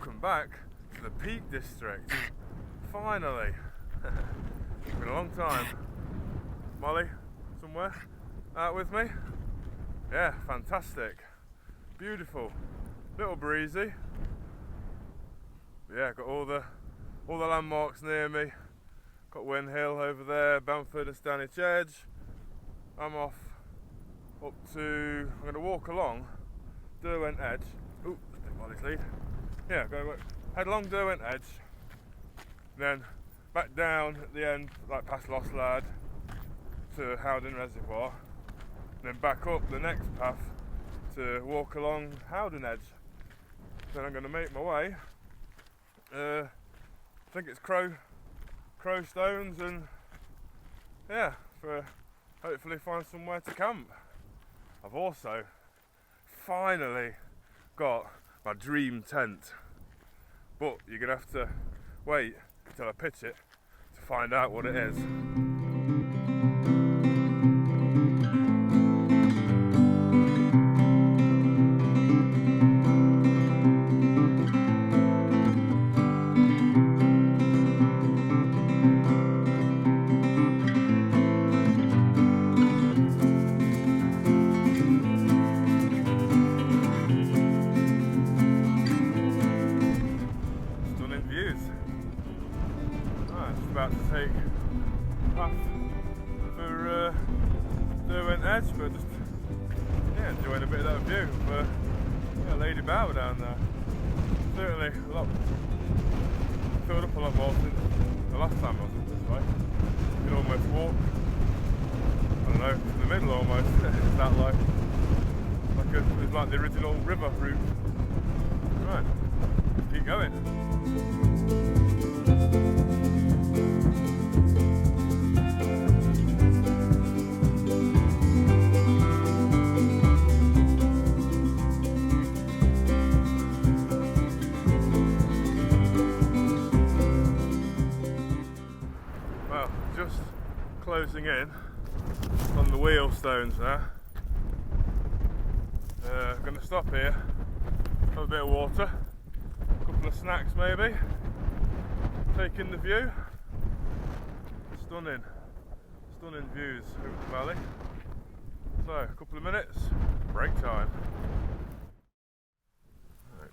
Welcome back to the Peak District. Finally. It's been a long time. Molly, somewhere out with me? Yeah, fantastic. Beautiful. Little breezy. But yeah, got all the landmarks near me. Got Wyn Hill over there, Bamford and Scenic Edge. I'm off up to, I'm going to walk along Derwent Edge. Ooh, that's a bit Molly's lead. Yeah, head along Derwent Edge, then back down at the end, like past Lost Lad to Howden Reservoir, then back up the next path to walk along Howden Edge. Then I'm going to make my way. I think it's Crow Stones, and yeah, for hopefully find somewhere to camp. I've also finally got my dream tent, but you're gonna have to wait until I pitch it to find out what it is. About to take path for Derwent Edge, but just enjoying a bit of that view of Lady Bow down there. Certainly filled up a lot more since the last time I was up this way. You can almost walk, I don't know, to the middle almost. It's that low. It's like the original river route. Right, let's keep going. Just closing in on the wheelstones now. Going to stop here, have a bit of water, a couple of snacks maybe, take in the view. Stunning views over the valley. So a couple of minutes, break time. Right,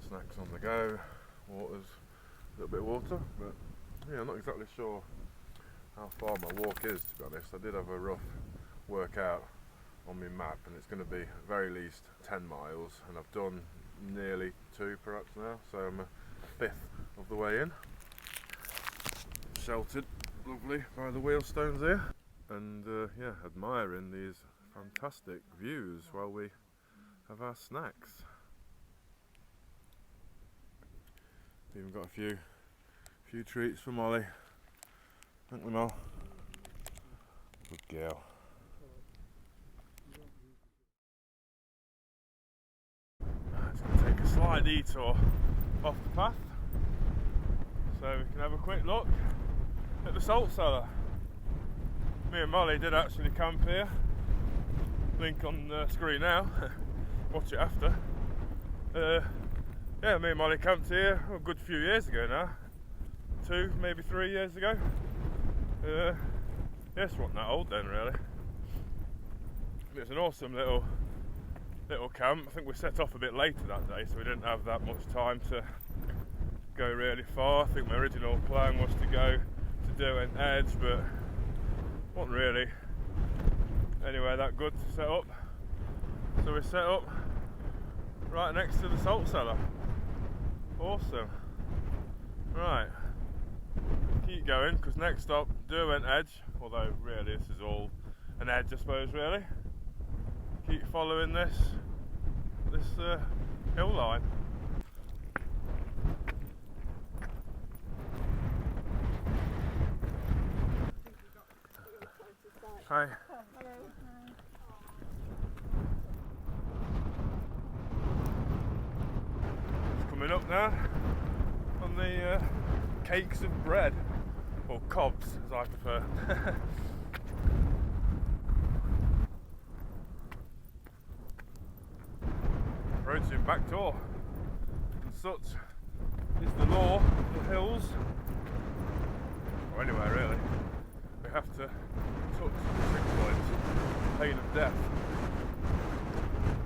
snacks on the go, water's a little bit of water, but yeah, I'm not exactly sure how far my walk is, to be honest. I did have a rough workout on my map, and it's going to be at very least 10 miles, and I've done nearly 2 perhaps now, so I'm a fifth of the way in. Sheltered lovely by the wheelstones here, and yeah, admiring these fantastic views while we have our snacks. Even got a few treats for Molly. Thank you, Mol. Good girl. It's going to take a slight detour off the path, so we can have a quick look at the salt cellar. Me and Molly did actually camp here. Link on the screen now. Watch it after. Yeah, me and Molly camped here a good few years ago now. 2, maybe 3 years ago. Yes, wasn't that old then, really. It's an awesome little camp. I think we set off a bit later that day, so we didn't have that much time to go really far. I think my original plan was to go to Derwent Edge, but wasn't really anywhere that good to set up. So we set up right next to the salt cellar. Awesome. Right. Keep going, because next stop, Derwent Edge, although really this is all an edge, I suppose, really. Keep following this hill line. Hi. Hello. It's coming up now on the cakes of bread. Or cobs, as I prefer. Approaching back door. You can such is the law of the hills, or anywhere really. We have to touch the trig point, pain of death,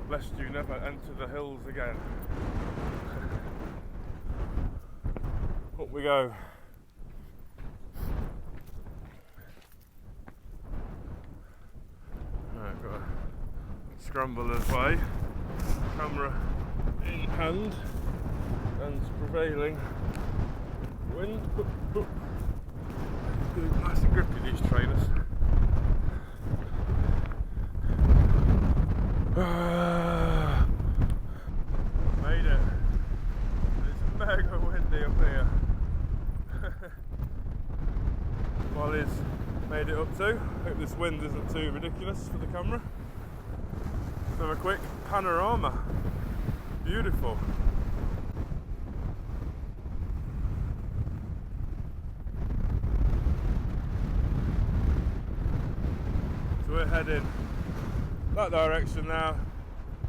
lest you never enter the hills again. Up we go. Right, got a scrambler's way, camera in hand, and prevailing wind. Nice and grippy, these trainers. Made it. It's mega windy up here. Molly's made it up too. Hope this wind isn't too ridiculous for the camera. Let's have a quick panorama. Beautiful. So we're heading that direction now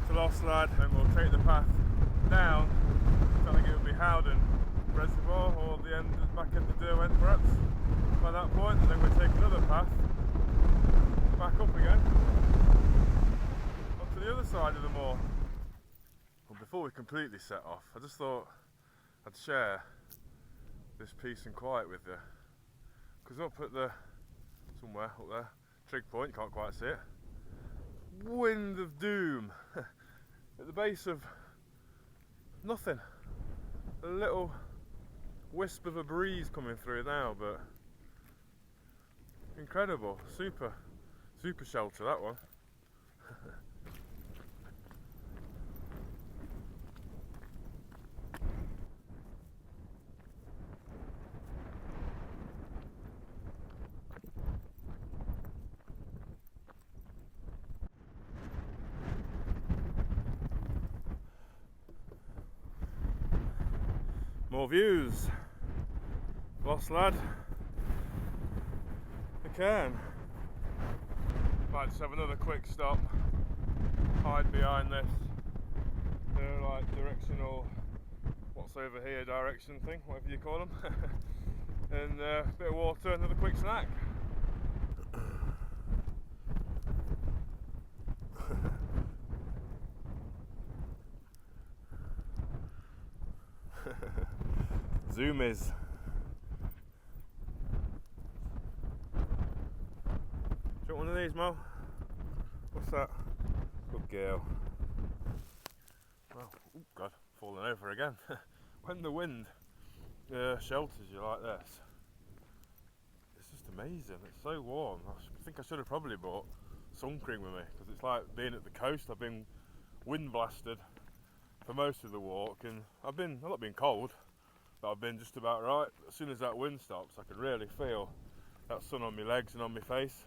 to Lost Lad, and we'll take the path down. I think it will be Howden Reservoir or the end, back end of Derwent perhaps by that point, and then we'll take another path back up again up to the other side of the moor. Well, before we completely set off, I just thought I'd share this peace and quiet with you, because up at the somewhere up there, trig point, you can't quite see it, wind of doom at the base of nothing, a little wisp of a breeze coming through now, but incredible, super shelter that one. More views. Lost Lad. The cairn. Might just have another quick stop. Hide behind this. Like directional, what's over here direction thing, whatever you call them. And a bit of water, another quick snack. Zoom is. Do you want one of these, Mo? What's that? Good girl. Well, oh God, falling over again. When the wind shelters you like this, it's just amazing. It's so warm. I think I should have probably brought sun cream with me, because it's like being at the coast. I've been wind blasted for most of the walk, and I've not been cold, but I've been just about right. As soon as that wind stops, I can really feel that sun on my legs and on my face.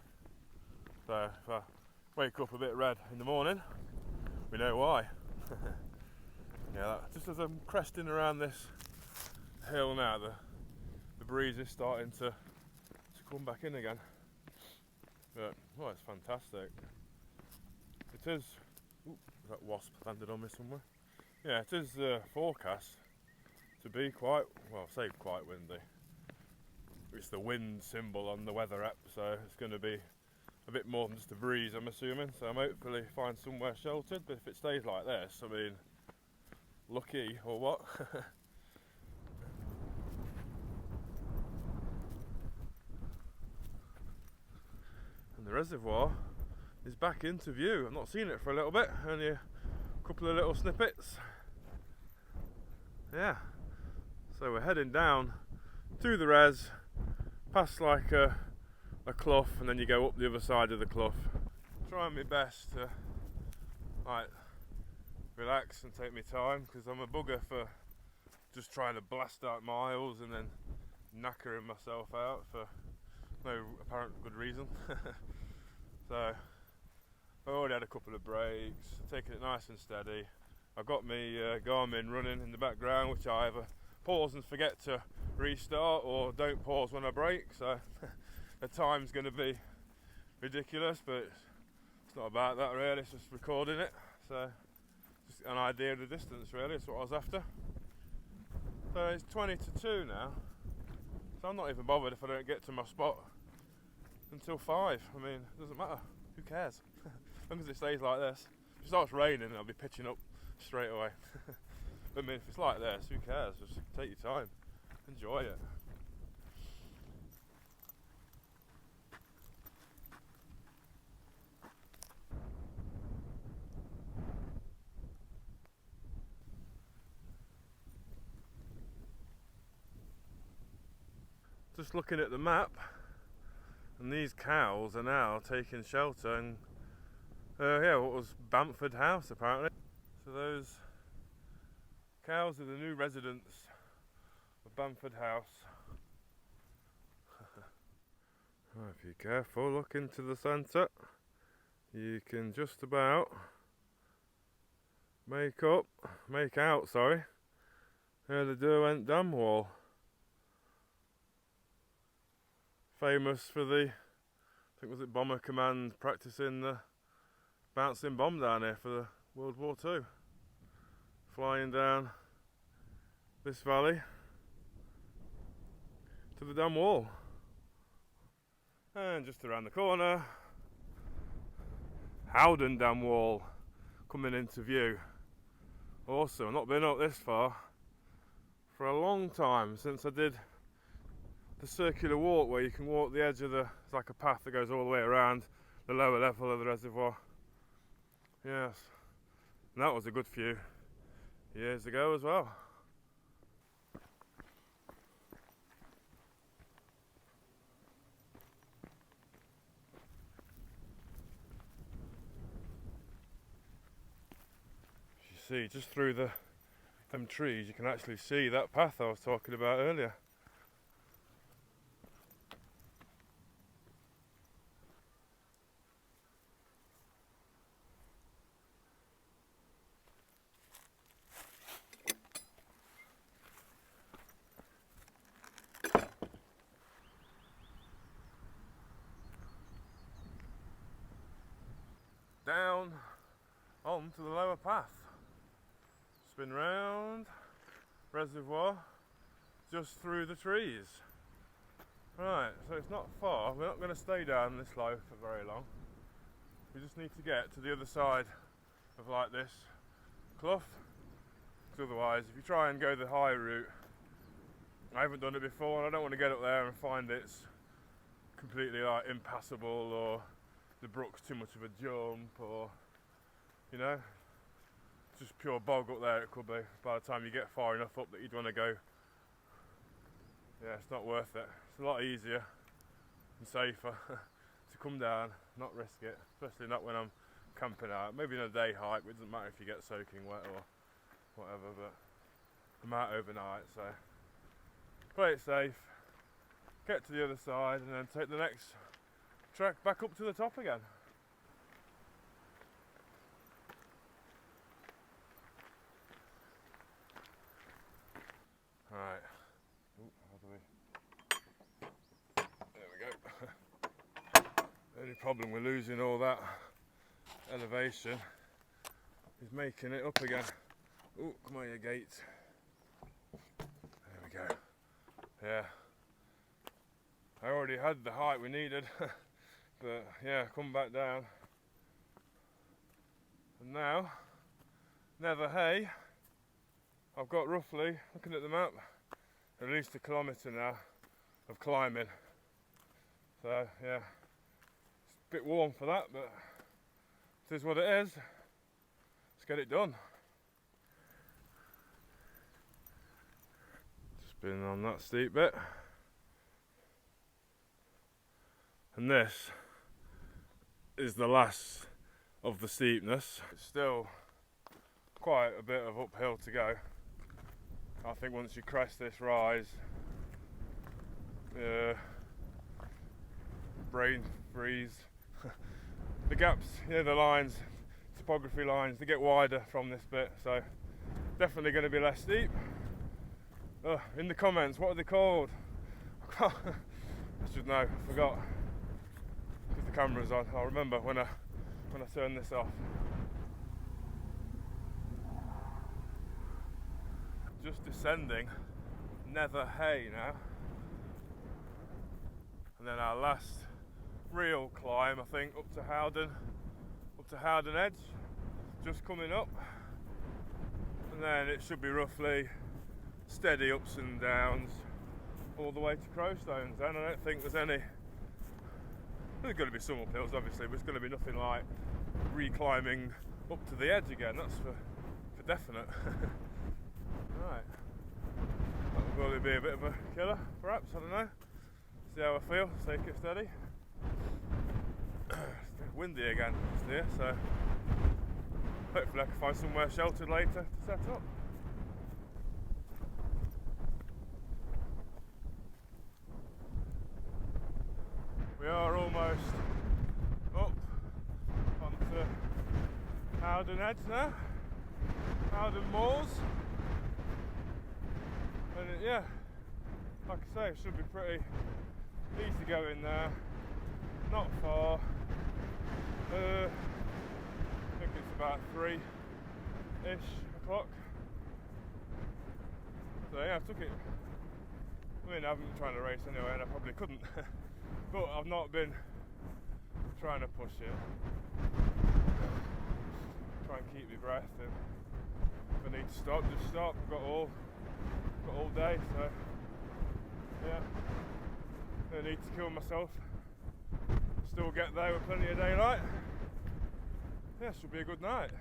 So if I wake up a bit red in the morning, we know why. Yeah, just as I'm cresting around this hill now, the breeze is starting to come back in again. But oh, it's fantastic. It is. Ooh, that wasp landed on me somewhere. Yeah, it is forecast to be quite, well, I say quite windy. It's the wind symbol on the weather app, so it's going to be a bit more than just a breeze, I'm assuming. So I'm hopefully find somewhere sheltered, but if it stays like this, I mean, lucky or what? And the reservoir is back into view. I've not seen it for a little bit, only a couple of little snippets. Yeah, so we're heading down to the res, past like a clough, and then you go up the other side of the clough. Trying my best to like relax and take my time, because I'm a bugger for just trying to blast out miles and then knackering myself out for no apparent good reason. So I already had a couple of breaks, taking it nice and steady. I've got my Garmin running in the background, which I either pause and forget to restart, or don't pause when I break, so the time's going to be ridiculous, but it's not about that really, it's just recording it. So just an idea of the distance really, that's what I was after. So it's 20 to 2 now. So I'm not even bothered if I don't get to my spot until 5. I mean, it doesn't matter. Who cares? As long as it stays like this. If it starts raining, I'll be pitching up straight away. But I mean, if it's like this, who cares? Just take your time. Enjoy it. Just looking at the map, and these cows are now taking shelter in what was Bamford House apparently. So those cows are the new residents of Bamford House. If you're careful, look into the centre, you can just about make out the Derwent dam wall. Famous for the, I think was it Bomber Command practicing the bouncing bomb down here for the World War II. Flying down this valley to the dam wall. And just around the corner, Howden dam wall coming into view. Awesome, I've not been up this far for a long time, since I did the circular walk where you can walk the edge of it's like a path that goes all the way around the lower level of the reservoir. Yes, and that was a good few years ago as well. You see, just through them trees you can actually see that path I was talking about earlier. Down onto the lower path, spin round reservoir, just through the trees. Right, so it's not far. We're not going to stay down this low for very long. We just need to get to the other side of like this clough, because otherwise if you try and go the high route, I haven't done it before and I don't want to get up there and find it's completely like impassable, or the brook's too much of a jump, or you know, just pure bog up there it could be by the time you get far enough up that you'd want to go. Yeah, it's not worth it. It's a lot easier and safer to come down, not risk it, especially not when I'm camping out. Maybe in a day hike, it doesn't matter if you get soaking wet or whatever, but I'm out overnight, so play it safe, get to the other side and then take the next trek back up to the top again. Right. Ooh, how do we... There we go. The only problem with losing all that elevation is making it up again. Oh, come on, your gate. There we go. Yeah. I already had the height we needed. But yeah, come back down. And now, never hey, I've got roughly, looking at the map, at least 1 kilometre now of climbing. So yeah, it's a bit warm for that, but it is what it is. Let's get it done. Just been on that steep bit. And this is the last of the steepness. It's still quite a bit of uphill to go. I think once you crest this rise, brain freeze. The gaps, the lines, topography lines, they get wider from this bit, so definitely going to be less steep. In the comments, what are they called? I should know, I forgot. Because the camera's on. I'll remember when I turn this off. Just descending nether hay now. And then our last real climb, I think, up to Howden Edge, just coming up. And then it should be roughly steady ups and downs all the way to Crowstones. Then I don't think there's going to be some uphills obviously, but it's going to be nothing like reclimbing up to the edge again, that's for definite. Right, that will probably be a bit of a killer perhaps, I don't know. See how I feel, take it steady. It's windy again just here, so hopefully I can find somewhere sheltered later to set up. We are almost up onto Howden Edge now, Howden Moors, and yeah, like I say, it should be pretty easy going there, not far. I think it's about 3-ish o'clock. So yeah, I took it. I mean, I haven't been trying to race anyway, and I probably couldn't. But I've not been trying to push it. Try and keep my breath, and if I need to stop, just stop. I've got all day, so yeah. No need to kill myself. Still get there with plenty of daylight. Yeah, should be a good night.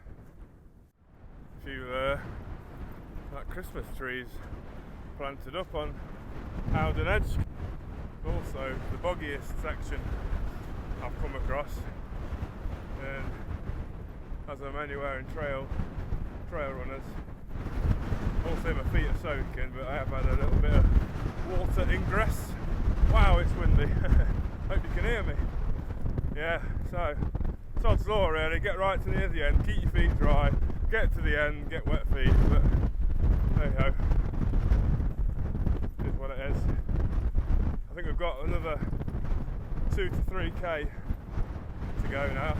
A few like Christmas trees planted up on Howden Edge. Also the boggiest section I've come across, and as I'm anywhere in trail runners, also my feet are soaking, but I have had a little bit of water ingress. Wow, it's windy. Hope you can hear me. Yeah, so sod's law really, get right to near the end, keep your feet dry, get to the end, get wet feet, but there you go. It is what it is. I think we've got another 2 to 3k to go now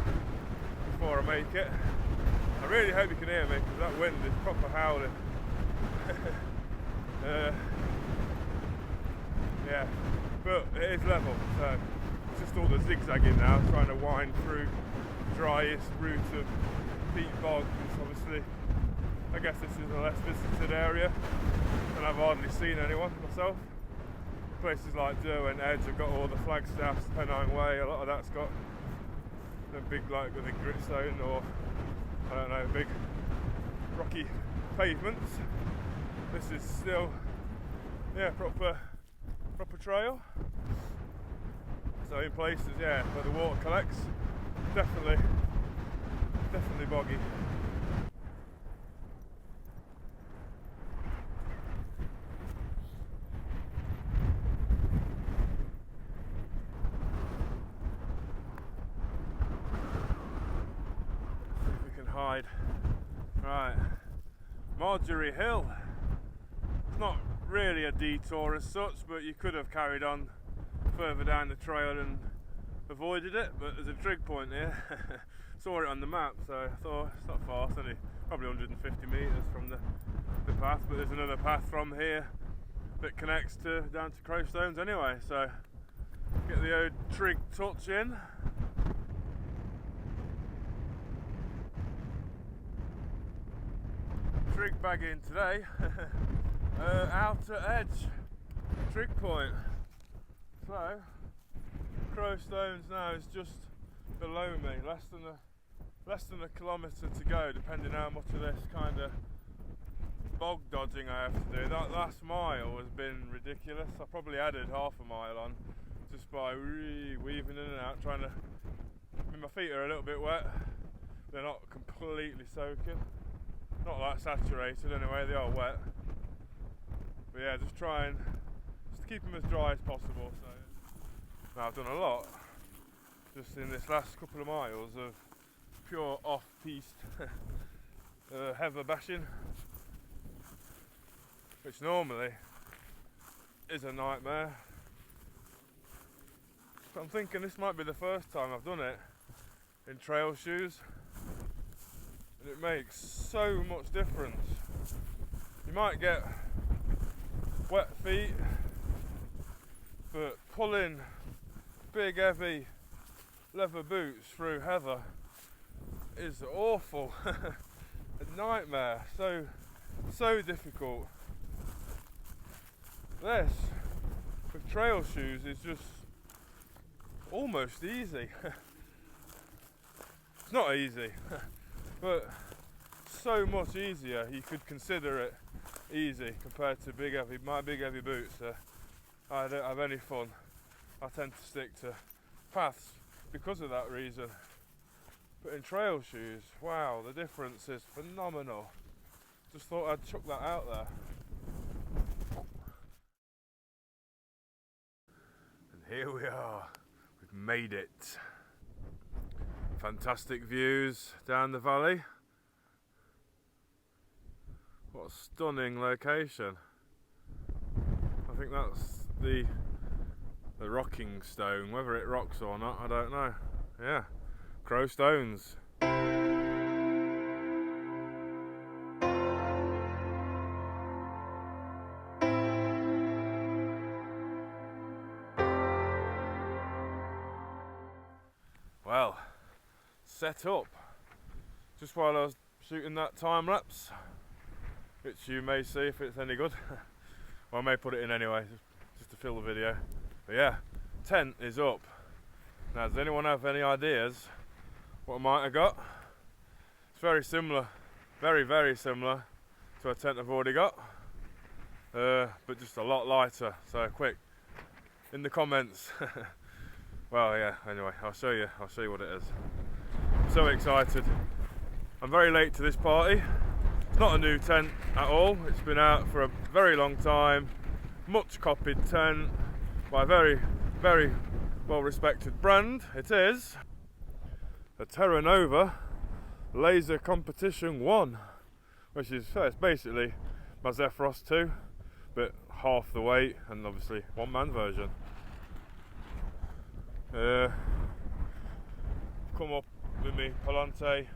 before I make it. I really hope you can hear me because that wind is proper howling. Yeah, but it is level, so it's just all the zigzagging now, trying to wind through the driest route of peat bogs. Obviously, I guess this is a less visited area, and I've hardly seen anyone myself. Places like Derwent Edge have got all the flagstaffs, Pennine Way, a lot of that's got the big, like with the gritstone, or I don't know, big rocky pavements. This is still, yeah, proper trail. So in places, yeah, where the water collects, definitely boggy. Hide. Right, Marjorie Hill. It's not really a detour as such, but you could have carried on further down the trail and avoided it, but there's a trig point here. Saw it on the map, so I thought it's not far, it's only probably 150 metres from the path, but there's another path from here that connects down to Crowstones anyway, so get the old trig touch in. Trig bagging today. Outer Edge trig point. So Crowstones now is just below me, less than a kilometre to go, depending how much of this kind of bog dodging I have to do. That last mile has been ridiculous. I probably added half a mile on just by weaving in and out, trying to. I mean, my feet are a little bit wet. They're not completely soaking. Not like saturated anyway, they are wet. But yeah, just trying to keep them as dry as possible. So now I've done a lot just in this last couple of miles of pure off-piste heather bashing, which normally is a nightmare. But I'm thinking this might be the first time I've done it in trail shoes. It makes so much difference. You might get wet feet, but pulling big heavy leather boots through heather is awful. A nightmare, so difficult. This with trail shoes is just almost easy. It's not easy, but so much easier. You could consider it easy compared to my big heavy boots. I don't have any fun. I tend to stick to paths because of that reason. But in trail shoes, wow, the difference is phenomenal. Just thought I'd chuck that out there. And here we are, we've made it. Fantastic views down the valley. What a stunning location. I think that's the rocking stone. Whether it rocks or not, I don't know. Yeah, Crow Stones. Well, set up just while I was shooting that time lapse, which you may see if it's any good. Well, I may put it in anyway, just to fill the video. But yeah, tent is up. Now, does anyone have any ideas what I might have got? It's very similar, very similar to a tent I've already got, but just a lot lighter. So quick, in the comments. Well, yeah, anyway, I'll show you what it is. I'm so excited. I'm very late to this party. It's not a new tent at all. It's been out for a very long time. Much copied tent by a very well respected brand. It is a Terra Nova Laser Competition 1, which is it's basically my Zephyros 2, but half the weight and obviously one-man version. Come up with me Palante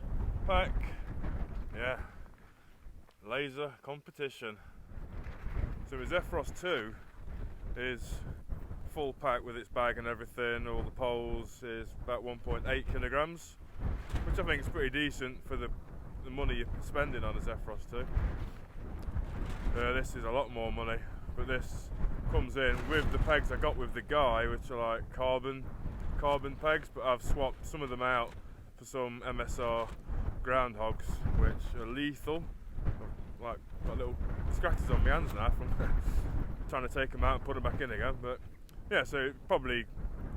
pack. Yeah, laser competition. So my Zephyros 2 is full pack with its bag and everything. All the poles is about 1.8 kilograms, which I think is pretty decent for the money you're spending on a Zephyros 2. This is a lot more money, but this comes in with the pegs I got with the guy, which are like carbon pegs, but I've swapped some of them out for some MSR groundhogs, which are lethal. I've, like, got little scratches on my hands now from trying to take them out and put them back in again. But yeah, so probably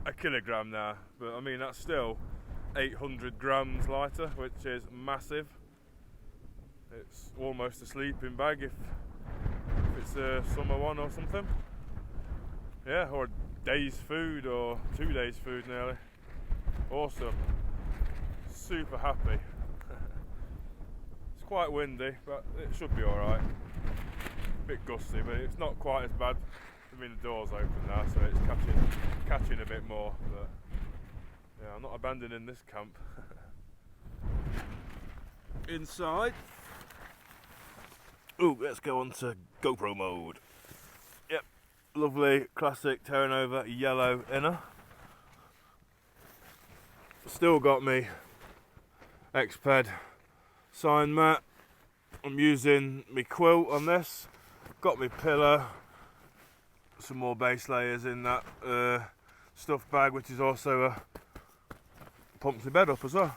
a kilogram now, but I mean that's still 800 grams lighter, which is massive. It's almost a sleeping bag if it's a summer one or something. Yeah, or a day's food or 2 days food nearly. Awesome. Super happy. It's quite windy, but it should be alright. A bit gusty, but it's not quite as bad. I mean, the door's open now, so it's catching a bit more. But yeah, I'm not abandoning this camp. Inside. Ooh, let's go on to GoPro mode. Yep, lovely classic Terra Nova yellow inner. Still got me X-Ped sign mat. I'm using my quilt on this. Got my pillow. Some more base layers in that stuff bag, which is also pumps the bed up as well.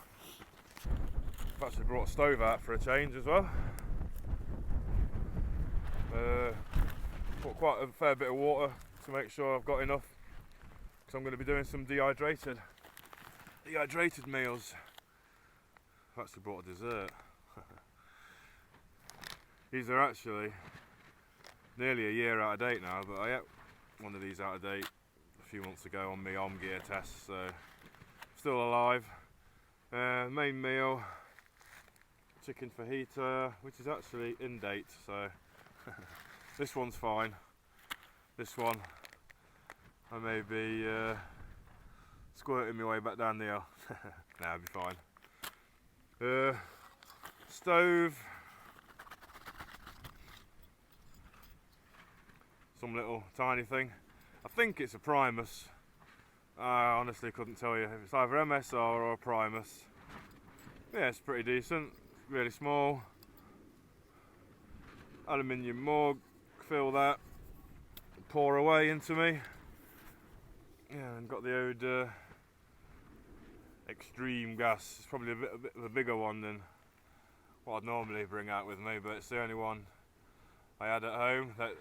I've actually brought a stove out for a change as well. Put quite a fair bit of water to make sure I've got enough, because I'm going to be doing some dehydrated meals. I've actually brought a dessert. These are actually nearly a year out of date now, but I ate one of these out of date a few months ago on my arm gear test, so still alive. Main meal, chicken fajita, which is actually in date, so this one's fine. This one I may be squirting my way back down the hill. Nah, I'll be fine. Stove. some little tiny thing. I think it's a Primus. I honestly couldn't tell you if it's either MSR or a Primus. Yeah, it's pretty decent, really small. Aluminium mug, fill that, pour away into me. Yeah, and got the old extreme gas. It's probably a bit of a bigger one than what I'd normally bring out with me, but it's the only one I had at home that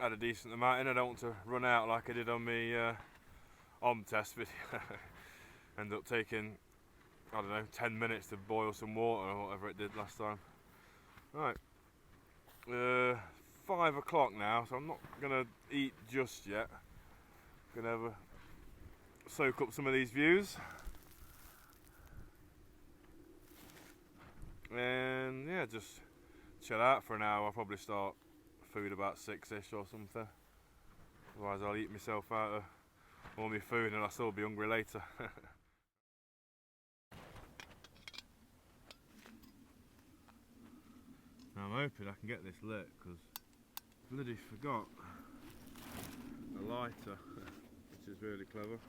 had a decent amount in. I don't want to run out like I did on my OM test video. Ended up taking, I don't know, 10 minutes to boil some water or whatever it did last time. Right, 5 o'clock now, so I'm not gonna eat just yet. Gonna have a soak up some of these views, and yeah, just chill out for an hour. I'll probably start food about 6ish or something. Otherwise I'll eat myself out of all my food and I'll still be hungry later. Now I'm hoping I can get this lit, because I bloody forgot a lighter, which is really clever.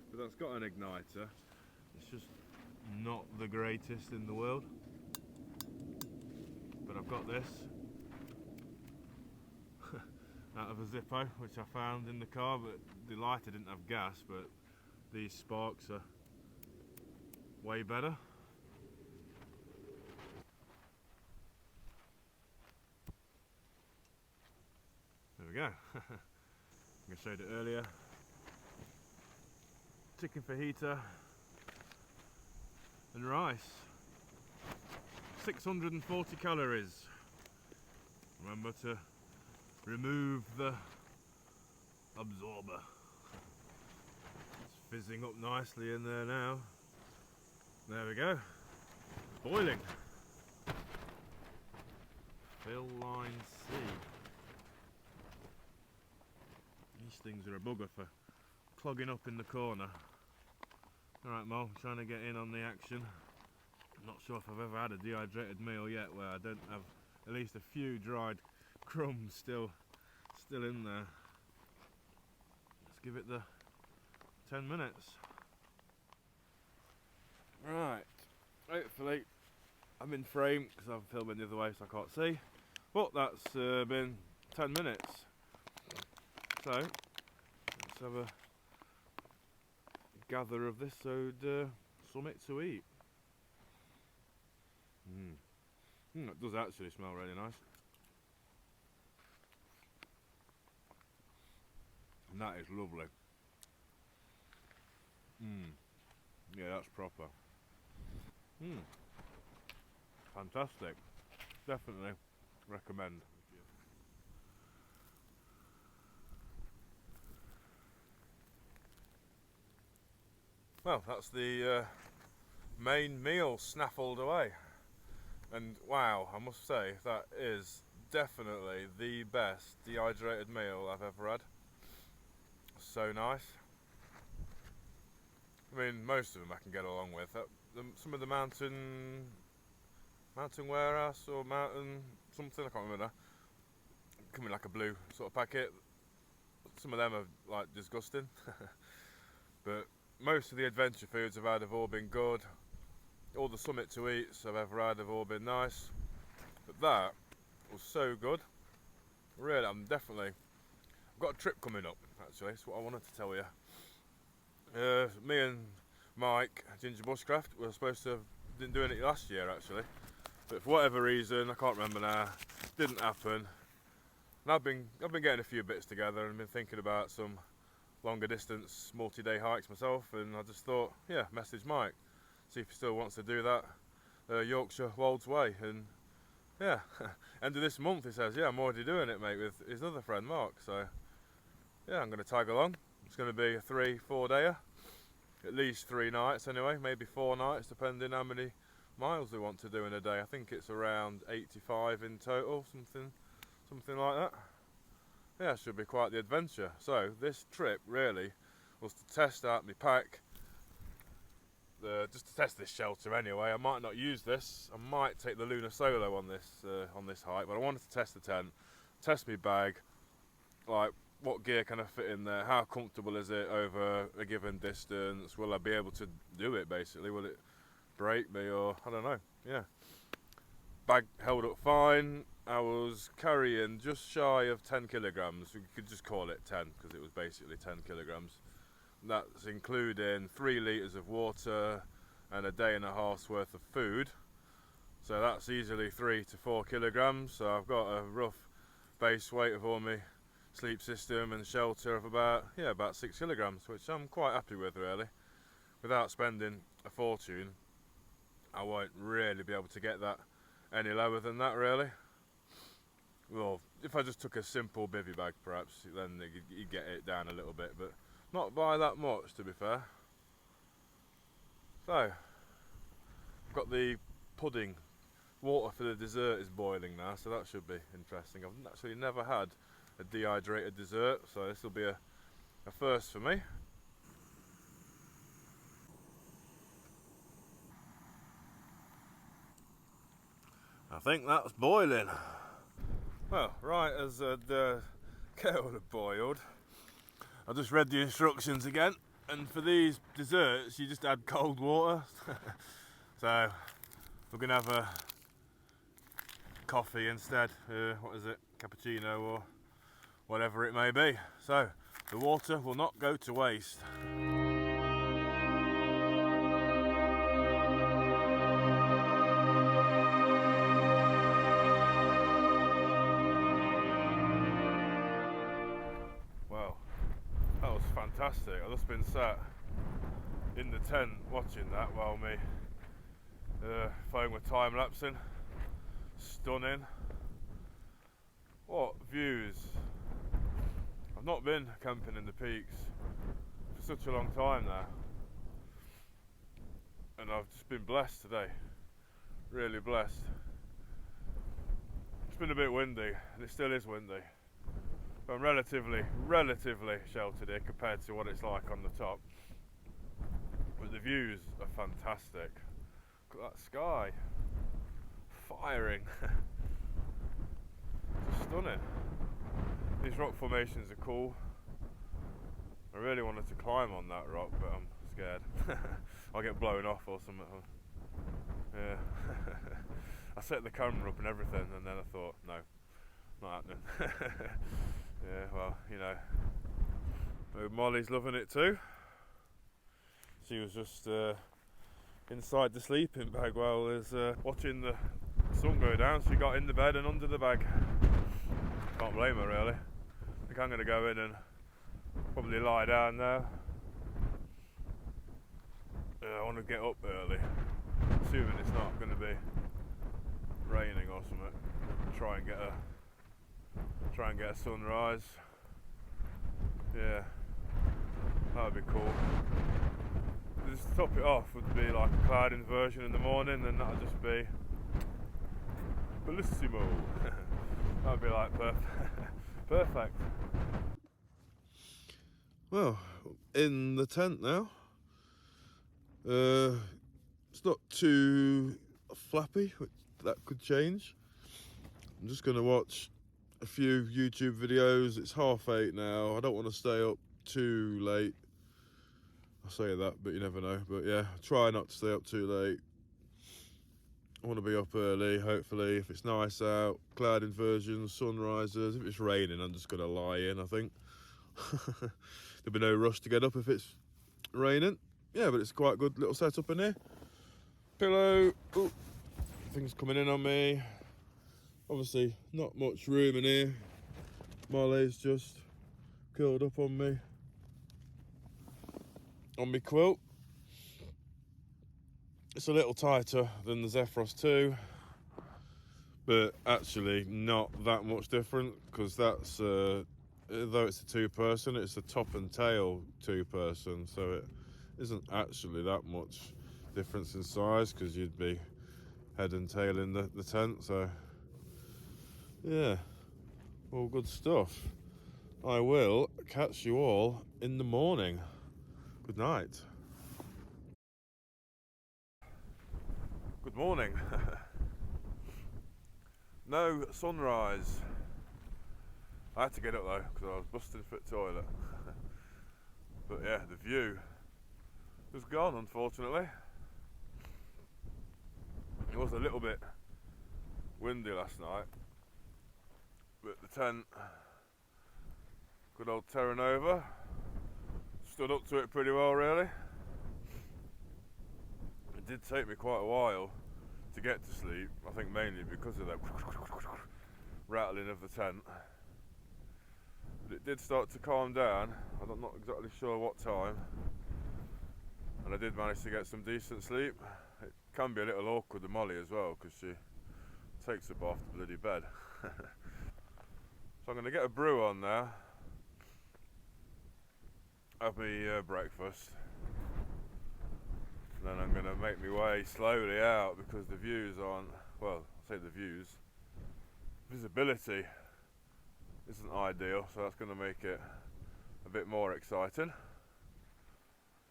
But that's got an igniter. It's just not the greatest in the world. But I've got this out of a Zippo, which I found in the car, but the lighter didn't have gas, but these sparks are way better. There we go. I showed it earlier. Chicken fajita and rice. 640 calories. Remember to remove the absorber. It's fizzing up nicely in there now. There we go. Boiling. Fill line C. These things are a bugger for clogging up in the corner. Alright Mo, trying to get in on the action. I'm not sure if I've ever had a dehydrated meal yet where I don't have at least a few dried crumbs still in there. Let's give it the 10 minutes. Right, hopefully I'm in frame because I'm filming the other way so I can't see. But that's been 10 minutes. So let's have a gather of this something to eat. It does actually smell really nice. And that is lovely. Yeah, that's proper. Fantastic. Definitely recommend. Well, that's the main meal snaffled away. And wow, I must say, that is definitely the best dehydrated meal I've ever had. So nice. I mean, most of them I can get along with. Some of the mountain warehouse or mountain something, I can't remember now, come in like a blue sort of packet. Some of them are like disgusting. But most of the adventure foods I've had have all been good. All the summit to eats I've ever had have all been nice. But that was so good. Really, I've got a trip coming up actually, that's what I wanted to tell you. Me and Mike, Ginger Bushcraft, were supposed to have been doing it last year actually. But for whatever reason, I can't remember now, didn't happen. And I've been getting a few bits together and been thinking about some longer distance multi-day hikes myself, and I just thought, yeah, message Mike, see if he still wants to do that Yorkshire Wolds Way. And yeah, end of this month he says, yeah, I'm already doing it mate, with his other friend Mark, so yeah, I'm going to tag along. It's going to be a 3-4 dayer, at least 3 nights anyway, maybe 4 nights depending how many miles we want to do in a day. I think it's around 85 in total, something like that. Yeah, it should be quite the adventure. So this trip really was to test out my pack, just to test this shelter anyway. I might not use this. I might take the Lunar Solo on this hike, but I wanted to test the tent, test my bag, like what gear can I fit in there, how comfortable is it over a given distance, will I be able to do it basically, will it break me, or I don't know. Yeah, bag held up fine. I was carrying just shy of 10 kilograms, we could just call it 10 because it was basically 10 kilograms. That's including 3 litres of water and a day and a half's worth of food, so that's easily 3 to 4 kilograms. So I've got a rough base weight of all my sleep system and shelter of about 6 kilograms, which I'm quite happy with really. Without spending a fortune, I won't really be able to get that any lower than that really. Well, if I just took a simple bivvy bag perhaps, then you get it down a little bit, but not by that much to be fair. So, I've got the pudding. Water for the dessert is boiling now, so that should be interesting. I've actually never had a dehydrated dessert, so this will be a first for me. I think that's boiling. Well, right as the kettle had boiled, I just read the instructions again, and for these desserts you just add cold water. So we're going to have a coffee instead, what is it, cappuccino or whatever it may be. So the water will not go to waste. Well, that was fantastic. I've just been sat in the tent watching that while my phone was time lapsing. Stunning. What views. I've not been camping in the peaks for such a long time now, and I've just been blessed today, really blessed. It's been a bit windy, and it still is windy, but I'm relatively sheltered here compared to what it's like on the top. But the views are fantastic. Look at that sky, firing. Just stunning. These rock formations are cool. I really wanted to climb on that rock, but I'm scared. I'll get blown off or something. Yeah. I set the camera up and everything, and then I thought, no, not happening. Yeah, well, you know. Molly's loving it too. She was just inside the sleeping bag while I was watching the sun go down. She got in the bed and under the bag. Can't blame her really. I think I'm going to go in and probably lie down now. I want to get up early, assuming it's not going to be raining or something. Try and get a sunrise. Yeah, that would be cool. Just to top it off would be like a cloud inversion in the morning, then that would just be bellissimo. That would be like perfect. Well, in the tent now. It's not too flappy, which that could change. I'm just going to watch a few YouTube videos. It's 8:30 now. I don't want to stay up too late. I say that, but you never know. But yeah, try not to stay up too late. I want to be up early, hopefully, if it's nice out, cloud inversions, sunrises. If it's raining, I'm just going to lie in, I think. There'll be no rush to get up if it's raining. Yeah, but it's quite a good little setup in here. Pillow. Ooh, things coming in on me. Obviously, not much room in here. Molly's just curled up on me. On my quilt. It's a little tighter than the Zephyros 2, but actually not that much different, because that's though it's a 2-person, it's a top and tail 2-person, so it isn't actually that much difference in size, because you'd be head and tail in the tent. So yeah, all good stuff. I will catch you all in the morning. Good night. Good morning. No sunrise. I had to get up though because I was busting for the toilet. But yeah, the view was gone unfortunately. It was a little bit windy last night, but the tent, good old Terra Nova, stood up to it pretty well really. It did take me quite a while to get to sleep, I think mainly because of that rattling of the tent. But it did start to calm down. I'm not exactly sure what time, and I did manage to get some decent sleep. It can be a little awkward with Molly as well because she takes up off the bloody bed. So I'm going to get a brew on now, have me breakfast, and then I'm going to make my way slowly out because the views aren't, well, I say the views, visibility isn't ideal, so that's going to make it a bit more exciting.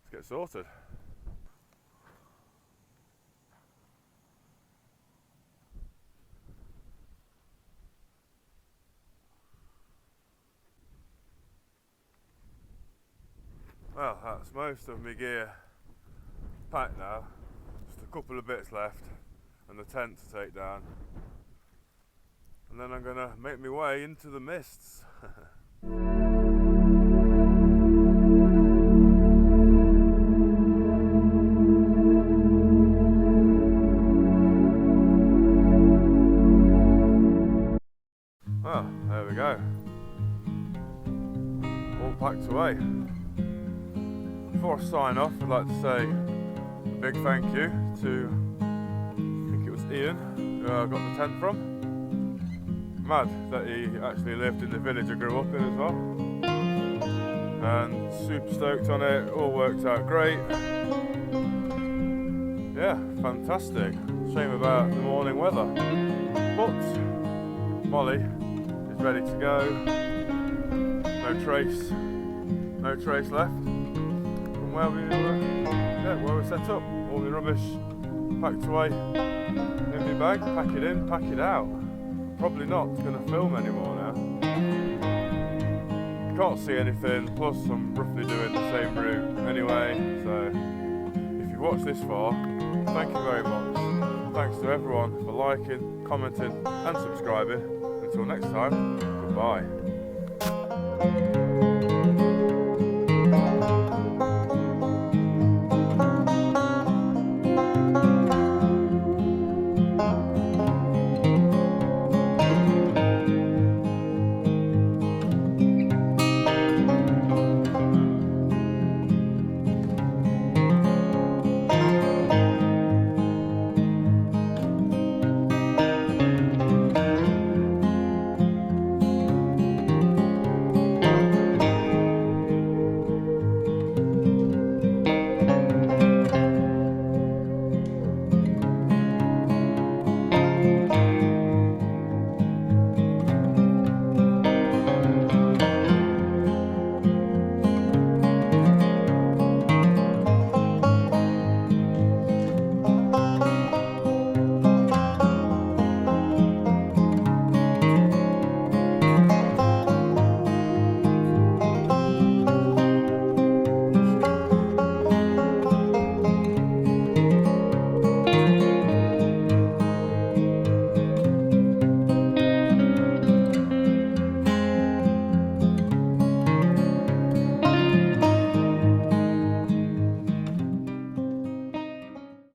Let's get sorted. Well, that's most of my gear packed now. Just a couple of bits left and the tent to take down. And then I'm going to make my way into the mists. Well, there we go. All packed away. Before I sign off, I'd like to say a big thank you to, I think it was Ian, who I got the tent from. Mad that he actually lived in the village I grew up in as well. And super stoked on it, all worked out great. Yeah, fantastic. Shame about the morning weather. But Molly is ready to go. No trace left from where we were set up. All the rubbish packed away in my bag. Pack it in, pack it out. Probably not going to film anymore now. Can't see anything, plus I'm roughly doing the same route anyway, so if you've watched this far, thank you very much. Thanks to everyone for liking, commenting and subscribing. Until next time, goodbye.